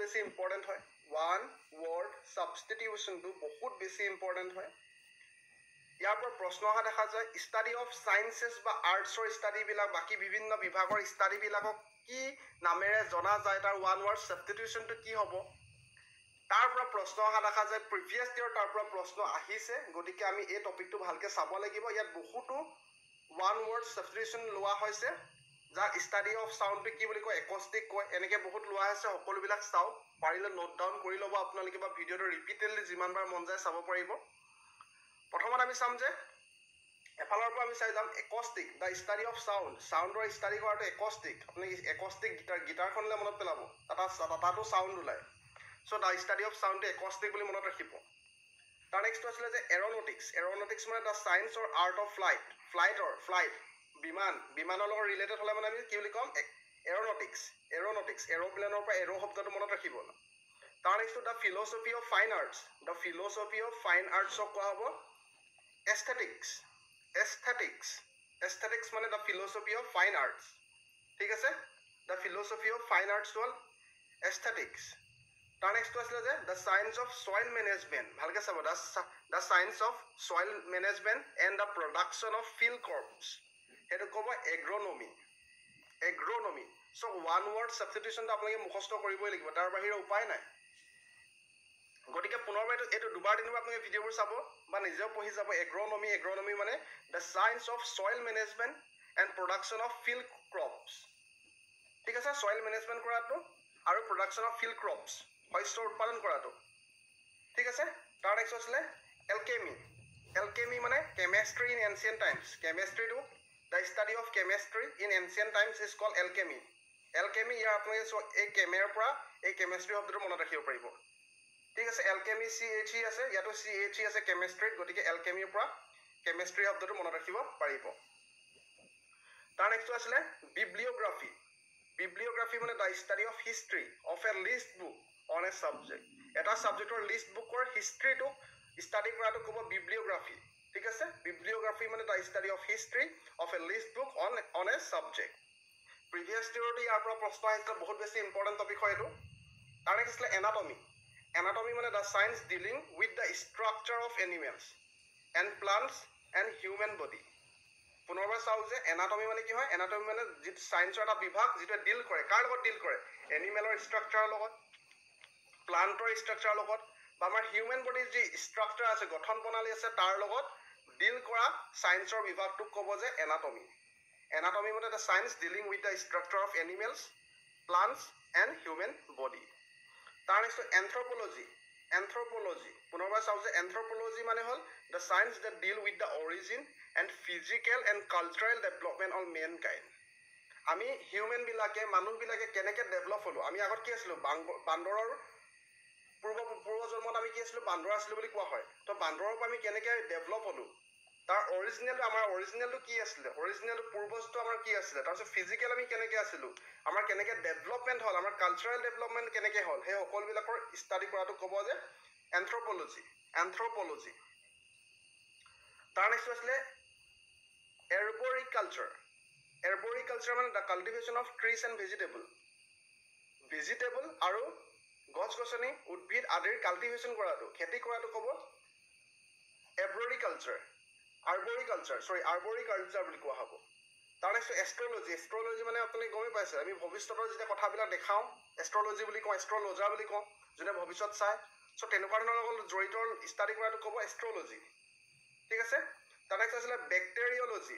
বেছি ইম্পৰ্টেণ্ট হয় one word ছাবষ্টিটিউশ্যনটো বহুত বেছি ইম্পৰ্টেণ্ট হয় ইয়াৰ পৰা প্ৰশ্ন অহা দেখা যায় ষ্টাডি অফ সায়েন্সেছ বা আৰ্টছৰ ষ্টাডিবিলাক বাকী বিভিন্ন বিভাগৰ ষ্টাডিবিলাকক কি নামেৰে জনা যায় তাৰ ওৱান ৱৰ্ড ছাবষ্টিটিউশ্যনটো কি হ'ব তাৰ পৰা প্ৰশ্ন অহা দেখা যায় প্ৰিভিয়াছ ইয়াৰ তাৰ পৰা প্ৰশ্ন আহিছে গতিকে আমি এই টপিকটো ভালকৈ চাব লাগিব ইয়াত বহুতো ওৱান ৱৰ্ড ছাবষ্টিটিউশ্যন লোৱা হৈছে যাক ষ্টাডি অফ সাউণ্ডটো কি বুলি কয় একষ্টিক কয় এনেকৈ বহুত লোৱা হৈছে সকলোবিলাক চাওক পাৰিলে নোট ডাউন কৰি ল'ব আপোনালোকে বা ভিডিঅ'টো ৰিপিটেডলি যিমানবাৰ মন যায় চাব পাৰিব প্ৰথমত আমি চাম যে এফালৰ পৰা আমি চাই যাম acoustic the study of sound সাউণ্ডৰ ষ্টাডি কৰাটো একষ্টিক আপুনি একষ্টিক গীটাৰখনলৈ মনত পেলাব তাতো সাউণ্ড ওলায় চ' দ্য ষ্টাডি অফ সাউণ্ডটো একষ্টিক বুলি মনত ৰাখিব তাৰ নেক্সটটো আছিলে যে এৰ'নটিক্স মানে the science or art of flight বিমানৰ লগত ৰিলেটেড হ'লে মানে আমি কি বুলি ক'ম এৰ'নটিক্স এৰ'প্লেনৰ পৰা এৰ' শব্দটো মনত ৰাখিব তাৰ নেক্সটটো দ্য ফিল'চফি অফ ফাইন আৰ্টছক কোৱা হ'ব এস্থেটিক্স মানে the philosophy of fine arts ঠিক আছে the philosophy of fine arts হ'ল এস্থেটিক্স তাৰ নেক্সটটো আছিলে যে the science of soil management ভালকৈ চাব the science of soil management and the production of field crops সেইটো ক'ব এগ্ৰনমি চ' ওৱান ৱৰ্ড ছাবষ্টিটিউশ্যনটো আপোনালোকে মুখস্থ কৰিবই লাগিব তাৰ বাহিৰে উপায় নাই গতিকে পুনৰবাৰ এইটো দুবাৰ তিনিবাৰ আপোনালোকে ভিডিঅ'বোৰ চাব বা নিজেও পঢ়ি যাব এগ্ৰনমি মানে the science of soil management and production of field crops ঠিক আছে ছইল মেনেজমেণ্ট কৰাটো আৰু প্ৰডাকশ্যন অফ ফিল্ড ক্ৰপছ শস্য উৎপাদন কৰাটো ঠিক আছে তাৰ নেক্সট আছিলে এলকেমি মানে কেমেষ্ট্ৰি ইন এনচিয়েণ্ট টাইমছ কেমেষ্ট্ৰিটো the study of chemistry in ancient times is called alchemy ইয়াৰ আপোনালোকে এই কেমেৰ পৰা এই কেমেষ্ট্ৰি শব্দটো মনত ৰাখিব পাৰিব ঠিক আছে এলকেমি CHE আছে ইয়াতো CHE আছে কেমেষ্ট্ৰিত গতিকে এলকেমিৰ পৰা কেমেষ্ট্ৰি শব্দটো মনত ৰাখিব পাৰিব তাৰ নেক্সটটো আছিলে বিব্লিঅ'গ্ৰাফি মানে the study of history of a list book on a subject এটা ছাবজেক্টৰ লিষ্ট বুকৰ হিষ্ট্ৰীটোক ষ্টাডি কৰাটো ক'ব বিব্লিঅ'গ্ৰাফি ঠিক আছে বিব্লিঅ'গ্ৰাফি মানে the study of history of a list book on a subject previous ইয়াৰতো ইয়াৰ পৰা প্ৰশ্ন আহিছিলে বহুত বেছি ইম্পৰ্টেণ্ট টপিক হয় এইটো তাৰ নেক্সট আছিলে এনাটমি মানে the science dealing with the structure of animals and plants and human body পুনৰবাৰ চাওঁ যে এনাটমি মানে কি হয় এনাটমি মানে যিটো ছায়েন্সৰ এটা বিভাগ যিটোৱে ডিল কৰে কাৰ লগত ডিল কৰে এনিমেলৰ ষ্ট্ৰাকচাৰৰ লগত প্লাণ্টৰ ষ্ট্ৰাকচাৰৰ লগত বা আমাৰ হিউমেন বডিৰ যি ষ্ট্ৰাকচাৰ আছে গঠন প্ৰণালী আছে তাৰ লগত ডিল কৰা ছায়েন্সৰ বিভাগটোক ক'ব যে এনাটমি মানে the science dealing with the structure of animals plants and human body তাৰ নেক্সট এন্থ্ৰপলজি পুনৰবাৰ চাওঁ যে এন্থ্ৰপলজি মানে হ'ল the science that deal with the origin and physical and cultural development of mankind আমি মানুহবিলাকে কেনেকৈ ডেভেলপ হ'লোঁ আমি আগত কি আছিলোঁ বান্দৰৰ পূৰ্বজন্মত আমি কি আছিলোঁ বান্দৰ আছিলোঁ বুলি কোৱা হয় তো বান্দৰৰ পৰা আমি কেনেকৈ ডেভেলপ হ'লোঁ তাৰ অৰিজিনেলটো কি আছিলে অৰিজিনেলটো পূৰ্বজটো আমাৰ কি আছিলে তাৰপিছত ফিজিকেল আমি কেনেকৈ আছিলোঁ আমাৰ কেনেকৈ ডেভেলপমেণ্ট হ'ল আমাৰ কালচাৰেল ডেভেলপমেণ্ট কেনেকৈ হ'ল সেই সকলোবিলাকৰ ষ্টাডি কৰাটো ক'ব যে এন্থ্ৰপলজি তাৰ নেক্সট আছিলে এৰবৰিকালচাৰ মানে the cultivation of trees and vegetable আৰু গছ গছনি উদ্ভিদ আদিৰ কাল্টিভেশ্যন কৰাটো খেতি কৰাটো ক'ব আৰ্বৰিকালচাৰ বুলি কোৱা হ'ব তাৰ নেক্সট এষ্ট্ৰলজি মানে আপুনি গমেই পাইছে আমি ভৱিষ্যতৰ যেতিয়া কথাবিলাক দেখাওঁ এষ্ট্ৰলজি বুলি কওঁ এষ্ট্ৰলজাৰ বুলি কওঁ যোনে ভৱিষ্যত চায় চ' তেনেকুৱা ধৰণৰ লগত জড়িত ষ্টাডি কৰাটো ক'ব এষ্ট্ৰলজি ঠিক আছে তাৰ নেক্সট আছিলে বেক্টেৰিয়লজি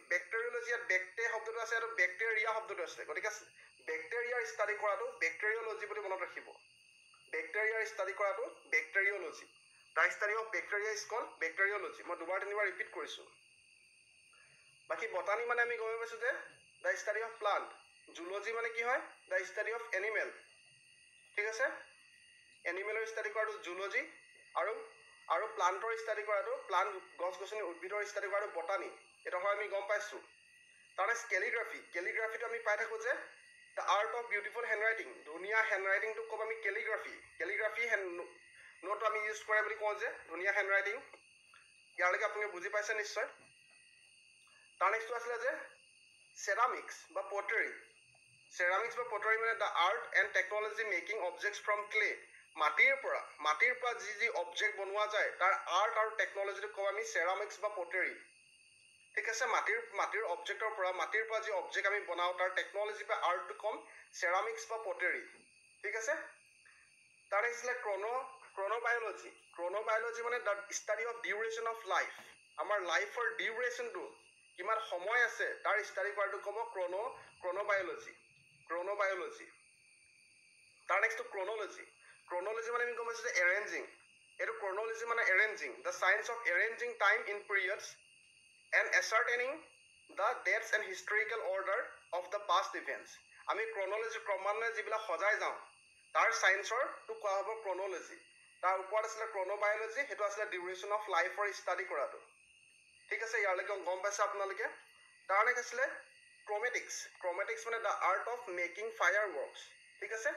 ইয়াত বেক্টে শব্দটো আছে আৰু বেক্টেৰিয়া শব্দটো আছে গতিকে বেক্টেৰিয়াৰ ষ্টাডি কৰাটো বেক্টেৰিয়লজি বুলি মনত ৰাখিব বেক্টেৰিয়াৰ ষ্টাডি কৰাটো bacteriology the study of bacteria is called bacteriology মই দুবাৰ তিনিবাৰ ৰিপিট কৰিছোঁ বাকী বটানী মানে আমি গমে পাইছোঁ যে the study of plant zoology মানে কি হয় দ্য ষ্টাডি অফ এনিমেল ঠিক আছে এনিমেলৰ ষ্টাডি কৰাটো জুলজি আৰু প্লাণ্টৰ ষ্টাডি কৰাটো প্লাণ্ট গছ গছনি উদ্ভিদৰ ষ্টাডি কৰাটো বটানী এটা হয় আমি গম পাইছোঁ তাৰ নেক্সট কেলিগ্ৰাফিটো আমি পাই থাকোঁ যে the art of beautiful handwriting ধুনীয়া হেণ্ডৰাইটিংটোক ক'ব আমি কেলিগ্ৰাফি নোট আমি ইউজ কৰে বুলি কওঁ যে ধুনীয়া হেণ্ডৰাইটিং ইয়ালৈকে আপুনি বুজি পাইছে নিশ্চয় তাৰ নেক্সটটো আছিলে যে চেৰামিক্স বা পটাৰী Ceramics বা pottery মানে the art and technology making objects from clay. মাটিৰ পৰা যি object বনোৱা যায় তাৰ art আৰু technology ক আমি ceramics বা pottery. ঠিক আছে, মাটিৰ objectৰ পৰা যি object আমি বনাও তাৰ technology বা art টো কম ceramics বা pottery. ঠিক আছে, তাৰ next আছে chronobiology. Chronobiology মানে the study of duration of life. আমাৰ লাইফৰ ডিউৰেশ্যনটো কিমান সময় আছে তাৰ ষ্টাডি কৰাটো ক'ব chronobiology. তাৰ নেক্সটটো chronology মানে আমি গম পাইছোঁ যে arranging. এইটো chronology মানে arranging, the science of arranging time in periods and ascertaining the dates and historical order of the past events. আমি chronology ক্ৰমান্বয়ে যিবিলাক সজাই যাওঁ তাৰ চায়েন্সৰ টো কোৱা হ'ব chronology. তাৰ ওপৰত আছিলে chronobiology, সেইটো আছিলে ডিউৰেশ্যন অফ লাইফৰ ষ্টাডি কৰাটো. ঠিক আছে, ইয়ালৈকে গম পাইছে আপোনালোকে. তাৰ নেক্সট আছিলে ক্ৰমেটিক্স মানে the art of making fireworks. ঠিক আছে,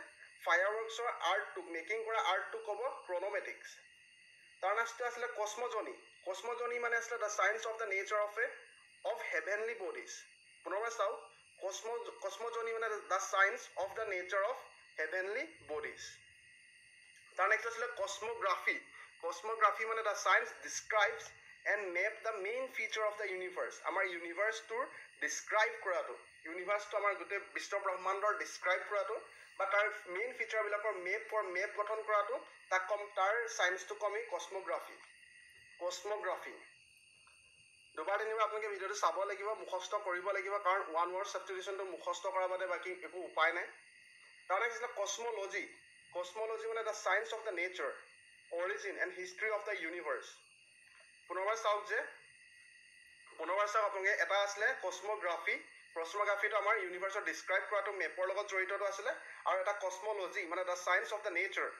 ফায়াৰৱৰ্কছৰ আৰ্টটো মেকিং কৰা আৰ্টটো ক'ব chronomatics. তাৰ নেক্সটটো আছিলে কসমজনী মানে আছিলে the science of the nature of heavenly bodies. পুনৰবাৰ চাওক, কসমজনী মানে the science of the nature of heavenly bodies. তাৰ নেক্সট আছিলে কসমগ্ৰাফি মানে the science describes and map the main feature of the universe. আমাৰ ইউনিভাৰ্ছটোৰ ডিছক্ৰাইব কৰাটো, ইউনিভাৰ্ছটো আমাৰ গোটেই বিশ্ব ব্ৰহ্মাণ্ডৰ ডিছক্ৰাইব কৰাটো বা তাৰ মেইন ফিচাৰবিলাকৰ মেপ গঠন কৰাটো তাক কম, তাৰ চায়েন্সটো কমি কসমগ্ৰাফি. দুবাৰ তিনিবাৰ আপোনালোকে ভিডিঅ'টো চাব লাগিব, মুখস্থ কৰিব লাগিব, কাৰণ ওৱান ৱৰ্ড ছাবষ্টিটিউশ্যনটো মুখস্থ কৰাৰ বাদে বাকী একো উপায় নাই. তাৰ নেক্সট আছিলে কসমলজি মানে the science of the nature, origin and history of the universe. পুনৰবাৰ চাওক আপোনালোকে, এটা আছিলে কসমগ্ৰাফিটো আমাৰ ইউনিভাৰ্ছৰ ডিছক্ৰাইব কৰাটো মেপৰ লগত জড়িতটো আছিলে, আৰু এটা কসমলজি মানে the science of the nature,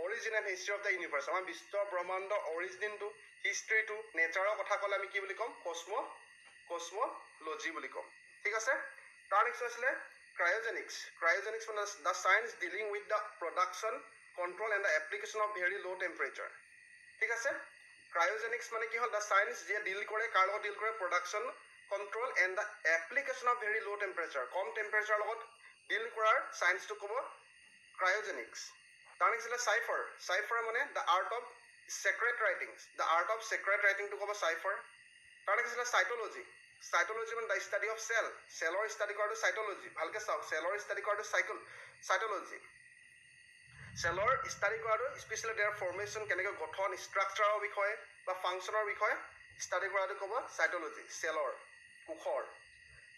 origin and history of the universe. আমাৰ বিশ্ব ব্ৰহ্মাণ্ডৰ অৰিজিনটো, হিষ্ট্ৰীটো, নেচাৰৰ কথা ক'লে আমি কি বুলি ক'ম, কসমলজি বুলি ক'ম. ঠিক আছে, তাৰ নেক্সট আছিলে ক্ৰায়জেনিক্স মানে the science dealing with the production, control and the application of very low temperature. ঠিক আছে, ক্ৰায়জেনিক্স মানে কি হ'ল the science যিয়ে ডিল কৰে, কাৰ লগত ডিল কৰে, production, control and the application of very ল' টেম্পাৰেচাৰ, কম টেম্পাৰেচাৰৰ লগত ডিল কৰাৰ চায়েন্সটো ক'ব ক্ৰায়জেনিক্স. তাৰ নেক্সট আছিলে চাইফাৰ মানে the art of secret writingটো ক'ব চাইফাৰ. তাৰ নেক্সট আছিলে চাইটলজি মানে the study of চেলৰ ষ্টাডি কৰাটো চাইটলজি. ভালকে চাওক, চেলৰ ষ্টাডি কৰাটো চাইটলজি. চেলৰ ষ্টাডি কৰাটো স্পেচিয়েলি দেয়াৰ ফৰ্মেশ্যন, কেনেকৈ গঠন, ষ্ট্ৰাকচাৰৰ বিষয়ে বা ফাংচনৰ বিষয়ে ষ্টাডি কৰাটো ক'ব চাইটলজি, চেলৰ কোষৰ.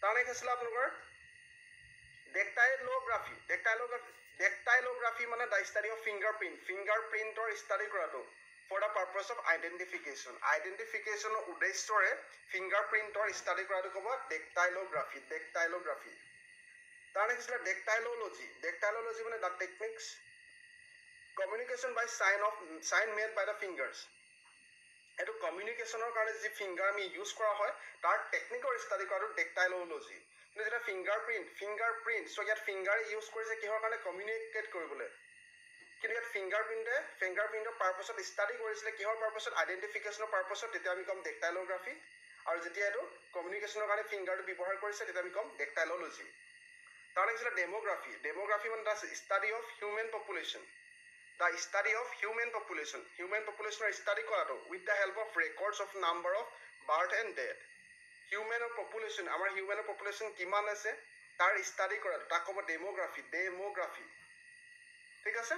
তাৰ নেক্সট আছিলে আপোনালোকৰ ডেকটাইলগ্ৰাফি মানে the study of ফিংগাৰপ্ৰিণ্টৰ ষ্টাডি কৰাটো for the purpose of আইডেণ্টিফিকেশ্যনৰ উদ্দেশ্যৰে ফিংগাৰপ্ৰিণ্টৰ ষ্টাডি কৰাটো ক'ব ডেকটাইলগ্ৰাফি. তাৰ নেক্সট আছিলে ডেকটাইলজি মানে the techniques communication by sign made by the fingers. এইটো কমিউনিকেশ্যনৰ কাৰণে যি ফিংগাৰ আমি ইউজ কৰা হয় তাৰ টেকনিকৰ ষ্টাডি কৰাটো ডেকটাইলজি. কিন্তু যেতিয়া ফিংগাৰপ্ৰিণ্ট চ' ইয়াত ফিংগাৰ ইউজ কৰিছে কিহৰ কাৰণে, কমিউনিকেট কৰিবলৈ. কিন্তু ইয়াত ফিংগাৰপ্ৰিণ্টৰ পাৰ্পাছত ষ্টাডি কৰিছিলে কিহৰ পাৰ্পাছত, আইডেণ্টিফিকেশ্যনৰ পাৰ্পাছত, তেতিয়া আমি ক'ম ডেকটাইলগ্ৰাফি. আৰু যেতিয়া এইটো কমিউনিকেশ্যনৰ কাৰণে ফিংগাৰটো ব্যৱহাৰ কৰিছে তেতিয়া আমি ক'ম ডেকটাইলজি. তাৰ নেক্সট আছিলে ডেম'গ্ৰাফি মানে the study of human population. Human populationৰ ষ্টাডি কৰাটো with the help of records of number of birth and death. আমাৰ হিউমেনৰ পপুলেশ্যন কিমান আছে তাৰ ষ্টাডি কৰাটো তাক ক'ব ডেম'গ্ৰাফি. ঠিক আছে,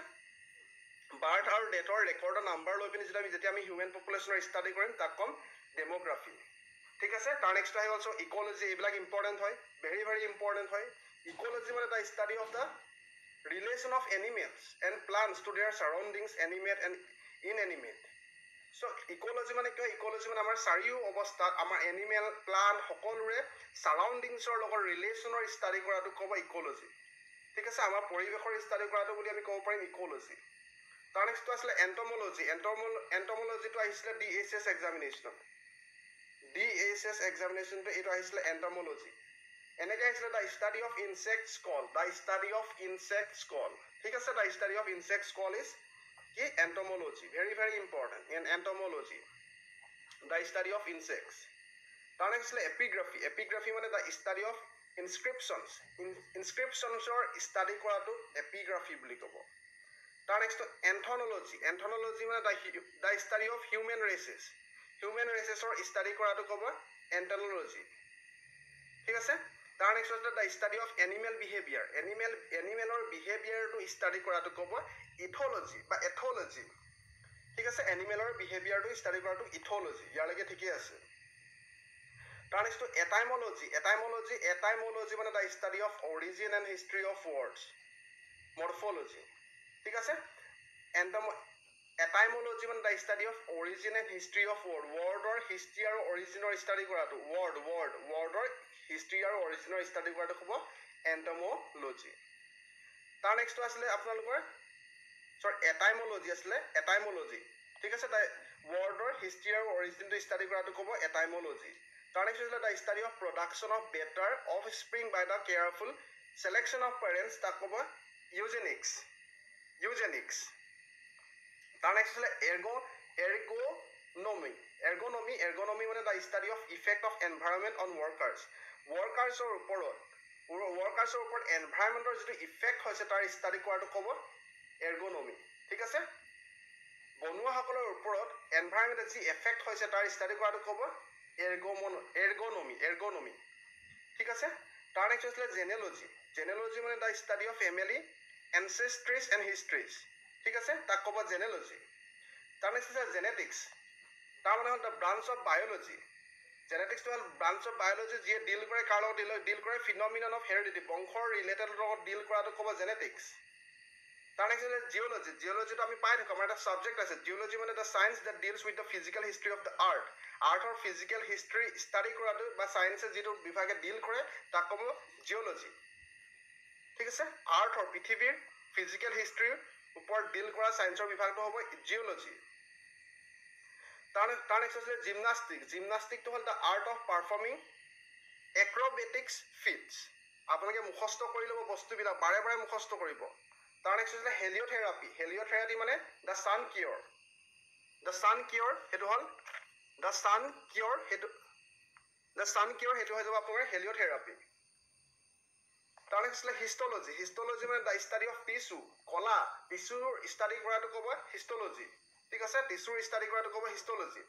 বাৰ্থ আৰু ডেথৰ ৰেকৰ্ডৰ নাম্বাৰ লৈ পিনি যেতিয়া আমি হিউমেন পপুলেশ্যনৰ ষ্টাডি কৰিম তাক ক'ম ডেম'গ্ৰাফি. ঠিক আছে, তাৰ নেক্সট আহি অলছ' ইক'লজি. এইবিলাক ইম্পৰ্টেণ্ট হয়, ভেৰি ভেৰি ইম্পৰ্টেণ্ট হয়. ইক'লজি মানে the study of the relation of animals and plants to their surroundings, animate and inanimate. So ecology মানে কি হয়, ইক'লজি মানে আমাৰ চাৰিও অৱস্থাত আমাৰ এনিমেল, প্লাণ্ট সকলোৰে চাৰাউণ্ডিংছৰ লগত ৰিলেশ্যনৰ ষ্টাডি কৰাটো ক'ব ইক'লজি. ঠিক আছে, আমাৰ পৰিৱেশৰ ষ্টাডি কৰাটো বুলি আমি ক'ব পাৰিম ইক'লজি. তাৰ নেক্সটটো আছিলে এণ্টমলজিটো আহিছিলে DHS এক্সামিনেশ্যনটো এইটো আহিছিলে এণ্টমলজি. এনেকৈ আহিছিলে the study of insects call. ঠিক আছে, the study of insects call is কি entomology. Very very important in entomology, the study of insects. তাৰ নেক্সট আছিলে এপিগ্ৰাফি মানে the study of ইনস্ক্ৰিপশ্যনছৰ ষ্টাডি কৰাটো এপিগ্ৰাফি বুলি ক'ব তাৰ নেক্সট এন্থনলজি মানে দ্য ষ্টাডি অফ হিউমেন ৰেচেছৰ ষ্টাডি কৰাটো ক'ব এন্থনলজি ঠিক আছে তাৰ নেক্সট আছে দ্য ষ্টাডি অফ এনিমেলৰ বিহেভিয়াৰটো ষ্টাডি কৰাটো ক'ব ইথোলজি বা এথোলজি ঠিক আছে এনিমেলৰ বিহেভিয়াৰটো ষ্টাডি কৰাটো ইথোলজি ইয়ালৈকে ঠিকেই আছে তাৰ নেক্সট এটাইমোলজি মানে the study of origin and history of words morphology ঠিক আছে এটাইমোলজি মানে the study of origin and history of ৱৰ্ডৰ হিষ্ট্ৰী আৰু অৰিজিনৰ ষ্টাডি কৰাটো ৱৰ্ডৰ হিষ্ট্ৰী আৰু অৰিজিনৰ ষ্টাডি কৰাটো হ'ব এন্টমোলজি তাৰ নেক্সটটো আছিলে আপোনালোকৰ এটাইমোলজি ঠিক আছে ৱৰ্ডৰ হিষ্ট্ৰী আৰু অৰিজিনটো ষ্টাডি কৰাটো ক'ব এটাইমোলজি তাৰ নেক্সট আছিলে the study of production of better offspring by the careful selection of parents তাক ক'ব eugenics তাৰ নেক্সট আছে ergonomy মানে the study of effect of environment on workersৰ ওপৰত এনভাইৰনমেন্টৰ যিটো ইফেক্ট হৈছে তাৰ ষ্টাডি কৰাটো ক'ব ergonomy ঠিক আছে বনুৱাসকলৰ ওপৰত এনভাইৰনমেন্টৰ যি এফেক্ট হৈছে তাৰ ষ্টাডি কৰাটো ক'ব ergonomy ঠিক আছে তাৰ নেক্সট আছে genealogy মানে the study of family ancestries and histories ঠিক আছে তাক ক'ব genealogy তাৰ নেক্সট আছে genetics তাৰ মানে হ'ল the branch of biology genetics to branch of biology যিয়ে ডিল কৰে কাৰ লগত ডিল কৰে phenomenon of heredity বংশৰ ৰিলেটেড লগত ডিল কৰাটো ক'ব genetics তাৰ নেক্সট আছে জিঅলজিটো আমি পাই থাকোঁ আমাৰ এটা সাবজেক্ট আছে জিঅলজি মানে the science that deals with the physical history of the আৰ্থৰ ফিজিকেল হিষ্ট্ৰী ষ্টাডি কৰাটো বা সায়েন্সে যিটো বিভাগে ডিল কৰে তাক ক'ব জিঅলজি ঠিক আছে আৰ্থৰ পৃথিৱীৰ ফিজিকেল হিষ্ট্ৰীৰ ওপৰত ডিল কৰা সায়েন্সৰ বিভাগটো হ'ব জিঅলজি তাৰ নেক্সট আছে জিমনাষ্টিকটো হ'ল the art of performing acrobatics feats আপোনালোকে মুখস্থ কৰি ল'ব বস্তুবিলাক বাৰে বাৰে মুখস্থ কৰিব তাৰ নেক্সট আছে হেলিঅ'থেৰাপি মানে দ্য ছান কিয়ৰ সেইটো হ'ল দ্য ছান কিয়ৰ সেইটো হৈ যাব আপোনাৰ হেলিঅ'থেৰাপি তাৰ নেক্সট আছে হিষ্টলজি মানে দ্য ষ্টাডি অফ টিচুৰ ষ্টাডি কৰাটো ক'ব হিষ্টলজি ঠিক আছে টিচুৰ ষ্টাডি কৰাটো ক'ব হিষ্টলজি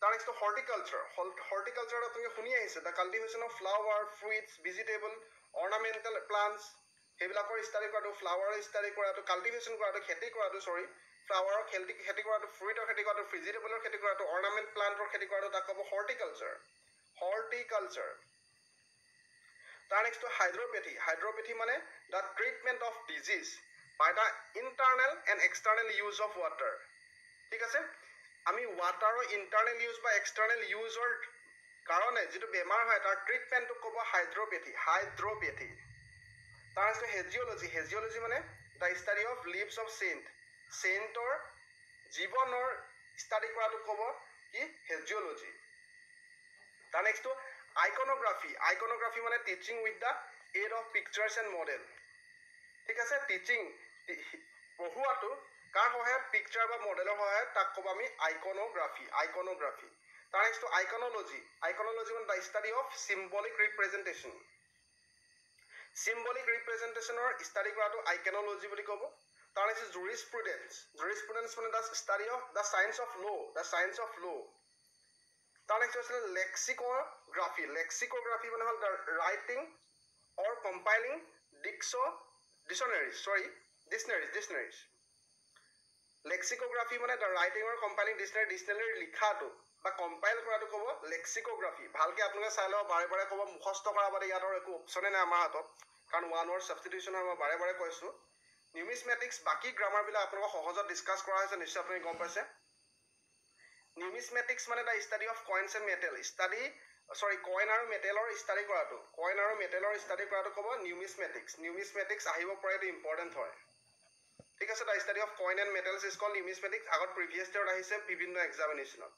তাৰ নেক্সট হৰ্টিকালচাৰত আপুনি শুনি আহিছে the cultivation of flower fruits vegetable ornamental plants সেইবিলাকৰ ষ্টাডি কৰাটো ফ্লাৱাৰৰ ষ্টাডি কৰাটো কাল্টিভেশ্যন কৰাটো খেতি কৰাটো ফ্লাৱাৰৰ খেতি কৰাটো ফ্ৰুইটৰ খেতি কৰাটো ভেজিটেবলৰ খেতি কৰাটো অৰ্নামেণ্ট প্লাণ্টৰ খেতি কৰাটো তাক ক'ব হৰ্টিকালচাৰ তাৰ নেক্সট হাইড্ৰপেথি মানে the treatment of disease by the internal and external use of water ঠিক আছে আমি ৱাটাৰৰ ইণ্টাৰনেল ইউজ বা এক্সটাৰ্নেল ইউজৰ কাৰণে যিটো বেমাৰ হয় তাৰ ট্ৰিটমেণ্টটোক ক'ব হাইড্ৰপেথি তাৰ নেক্সট হেজিঅলজি মানে the study of lives of চেইণ্টৰ জীৱনৰ ষ্টাডি কৰাটো ক'ব কি হেজিঅলজি তাৰ নেক্সট আইকনোগ্ৰাফি মানে teaching with the aid of pictures and model ঠিক আছে পঢ়ুৱাটো কাৰ সহায়ত পিকচাৰ বা মডেলৰ সহায়ত তাক ক'ব আমি আইকনোগ্ৰাফি তাৰ নেক্সট আইকনোলজি মানে দ্য ষ্টাডি অফ চিম্বলিক ৰিপ্ৰেজেণ্টেশ্যনৰ ষ্টাডি কৰাটো আইকনোলজি বুলি ক'ব তাৰ নেক্সট জুৰিছপ্ৰুডেন্স মানে the study of the science of law' তাৰ নেক্সট আছিলে লেক্সিকোগ্ৰাফি মানে হ'ল the writing or compiling dictionaries lexicography মানে the writing or compiling dictionary লিখাটো বা কম্পাইল কৰাটো ক'ব লেক্সিকোগ্ৰাফি ভালকে আপোনালোকে চাই ল'ব বাৰে বাৰে ক'ব মুখস্থ কৰা বাদে ইয়াত আৰু একো অপশ্যনে নাই আমাৰ হাতত কাৰণ ওৱান ৱৰ্ড ছাবষ্টিটিউশ্যন হয় মই বাৰে বাৰে কৈছোঁ নিউমিছমেটিক্স বাকী গ্ৰামাৰবিলাক আপোনালোকক সহজত ডিছকাছ কৰা হৈছে নিশ্চয় আপুনি গম পাইছে নিউমিছমেটিক্স মানে the study of coins and metal coin আৰু মেটেলৰ ষ্টাডি কৰাটো ক'ব নিউমিছমেটিক্স আহিব পৰা এইটো ইম্পৰ্টেণ্ট হয় ঠিক আছে the study of coin and metals is called numismatics আগত প্ৰিভিয়াছ ইয়াৰত আহিছে বিভিন্ন এক্সামিনেশ্যনত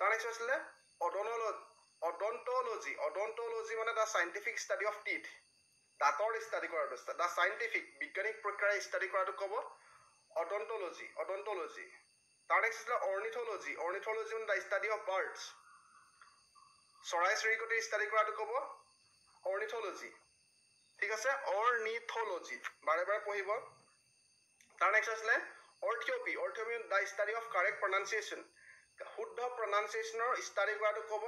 তাৰ নেক্সট আছিলে অডন্টলজি মানে the scientific study of teeth দাঁতৰ ষ্টাডি কৰাটো দ্য চাইণ্টিফিক বৈজ্ঞানিক প্ৰক্ৰিয়াৰে ষ্টাডি কৰাটো ক'ব অডন্টলজি তাৰ নেক্সট আছিলে অৰ্নিথলজি মানে দ্য ষ্টাডি অফ বাৰ্ডছ চৰাই চিৰিকটিৰ ষ্টাডি কৰাটো ক'ব অৰ্নিথলজি ঠিক আছে অৰ্নিথলজি বাৰে বাৰে পঢ়িব তাৰ নেক্সট আছিলে অৰ্থিঅপি অৰ্থিঅপি দা ষ্টাডি অফ কাৰেক্ট প্ৰনাউন্সিয়েশ্যন শুদ্ধ প্ৰনাউন্সিয়েশ্যনৰ ষ্টাডি কৰাটো ক'ব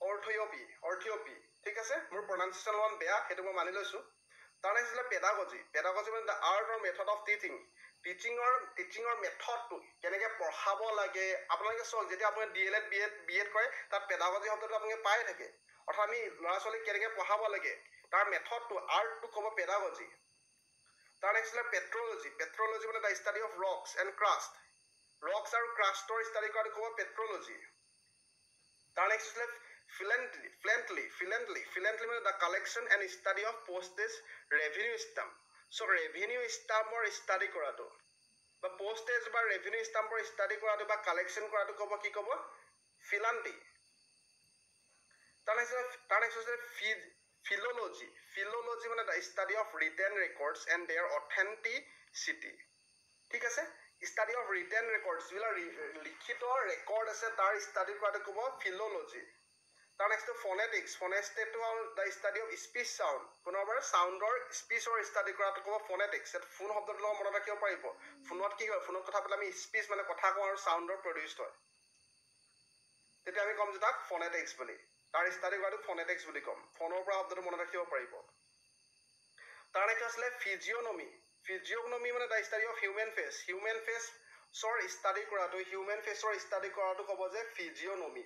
অৰ্থিঅপি ঠিক আছে মোৰ প্ৰনাউন্সিয়েশ্যন অলপমান বেয়া সেইটো মই মানি লৈছোঁ তাৰ নেক্সট আছিলে পেডাগজি মানে the art or method of টিচিঙৰ মেথডটো কেনেকৈ পঢ়াব লাগে আপোনালোকে চাওক যেতিয়া আপুনি DLED BEd কৰে তাত পেডাগজি শব্দটো আপোনালোকে পাই থাকে অৰ্থাৎ আমি ল'ৰা ছোৱালীক কেনেকৈ পঢ়াব লাগে তাৰ মেথডটো আৰ্টটো ক'ব পেডাগজি তাৰ নেক্সট আছিলে পেট্ৰলজি মানে দ্য ষ্টাডি অফ ৰক্স আৰু ক্ৰাষ্টৰ ষ্টাডি কৰাটো ক'ব পেট্ৰলজি তাৰ নেক্সট আছিলে philanthropy মানে the collection and study of postage revenue stamp চ' ৰেভিনিউ ষ্টাম্পৰ ষ্টাডি কৰাটো বা পষ্টেজ বা ৰেভিনিউ ষ্টাম্পৰ ষ্টাডি কৰাটো বা কালেকশ্যন কৰাটো ক'ব কি ক'ব ফিলান্থ্ৰপি তাৰ নেক্সট আছে ফিল'লজি মানে the study of written records and there authenticity ঠিক আছে ষ্টাডি অফ ৰিটেন ৰেকৰ্ডছ যিবিলাক লিখিত ৰেকৰ্ড আছে তাৰ ষ্টাডি কৰাটো ক'ব ফিল'লজি তাৰ নেক্সট ফনেষ্টেটো হ'ল the study of speech sound পুনৰবাৰ চাউণ্ডৰ স্পীচৰ ষ্টাডি কৰাটো ক'ব ফনেটিক্স ফোন শব্দটোৰ লগত মনত ৰাখিব পাৰিব ফোনত কি হয় ফোনত কথা পাতিলে আমি স্পীচ মানে কথা কওঁ আৰু চাউণ্ডৰ প্ৰডিউচড হয় তেতিয়া আমি ক'ম যে তাক ফনেটিক্স বুলি তাৰ ষ্টাডি কৰাটো ফনেটিক্স বুলি ক'ম ফোনৰ পৰা শব্দটো মনত ৰাখিব পাৰিব তাৰ নেক্সট আছিলে ফিজিঅ'গনমি মানে দ্য ষ্টাডি অফ হিউমেন ফেচৰ ষ্টাডি কৰাটো ক'ব যে ফিজিঅ'গনমি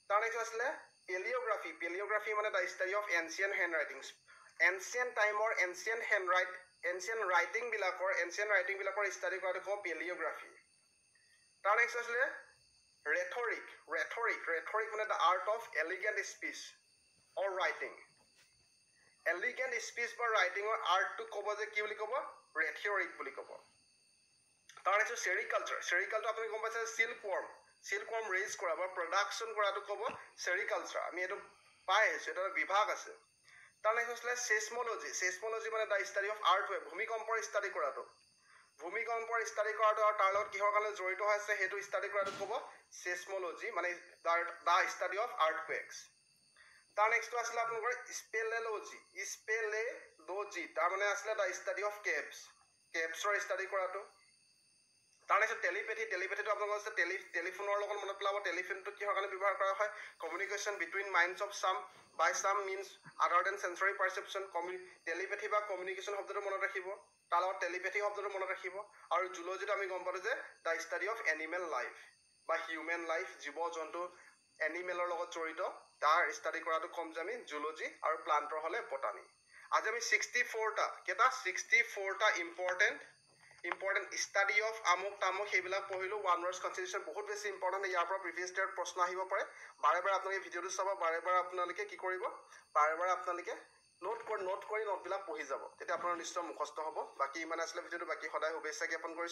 তাৰ নেক্সট আছিলে পেলিঅ'গ্ৰাফি মানে the study of ancient handwritings ancient ৰাইটিংবিলাকৰ ষ্টাডি কৰাটো ক'ব পেলিঅ'গ্ৰাফি তাৰ নেক্সট আছিলে ৰেথৰিক মানে the art of elegant speech or writing elegant speech বা ৰাইটিঙৰ আৰ্টটো ক'ব যে কি বুলি ক'ব ৰেথৰিক বুলি ক'ব তাৰ নেক্সট চেৰিকালচাৰ আপুনি গম পাইছে চিল্কৱৰ্ম ৰেইজ কৰা বা প্ৰডাকশ্যন কৰাটো ক'ব চেৰিকালচাৰ আমি এইটো পাই আহিছোঁ এটা বিভাগ আছে তাৰ নেক্সট আছিলে চেচমলজি মানে দ্য ষ্টাডি অফ আৰ্থৱেভ ভূমিকম্পৰ ষ্টাডি কৰাটো আৰু তাৰ লগত কিহৰ কাৰণে জড়িত হৈ আছে সেইটো ষ্টাডি কৰাটো ক'ব চেচমলজি মানে দ্য ষ্টাডি অফ আৰ্থকুৱেকছ তাৰ নেক্সটটো আছিলে আপোনালোকৰ স্পেলেলজি তাৰ মানে আছিলে দ্য ষ্টাডি অফ কেভছৰ ষ্টাডি কৰাটো তাৰ নেক্সট টেলিপেথিটো আপোনালোকৰ আছে টেলিফোনৰ লগত মনত পেলাব টেলিফোনটো কিহৰ কাৰণে ব্যৱহাৰ কৰা হয় কমিউনিকেশ্যন বিটুইন মাইণ্ডছ অফ চাম মিনছ আদাৰ দেন চেঞ্চৰী পাৰচেপশ্যন টেলিপেথি বা কমিউনিকেশ্যন শব্দটো মনত ৰাখিব তাৰ লগত টেলিপেথি শব্দটো মনত ৰাখিব আৰু জুলজিটো আমি গম পালোঁ যে the study of animal life বা হিউমেন লাইফ জীৱ জন্তু এনিমেলৰ লগত জড়িত তাৰ ষ্টাডি কৰাটো ক'ম যে আমি জুলজি আৰু প্লান্টৰ হ'লে বটানী আজি আমি 64টা ইম্পৰ্টেণ্ট ষ্টাডি অফ আমুক তামুক সেইবিলাক পঢ়িলোঁ ওৱান ৱৰ্ডছ কনষ্টিটিউশ্যন বহুত বেছি ইম্পৰ্টেণ্ট ইয়াৰ পৰা প্ৰিভিয়াছ ইয়াৰত প্ৰশ্ন আহিব পাৰে বাৰে বাৰে আপোনালোকে ভিডিঅ'টো চাব বাৰে বাৰে আপোনালোকে কি কৰিব বাৰে বাৰে আপোনালোকে নোট কৰি নোটবিলাক পঢ়ি যাব তেতিয়া আপোনাৰ নিশ্চয় মুখস্থ হ'ব বাকী ইমান আছিলে ভিডিঅ'টো বাকী সদায় শুভেচ্ছা জ্ঞাপন কৰিছোঁ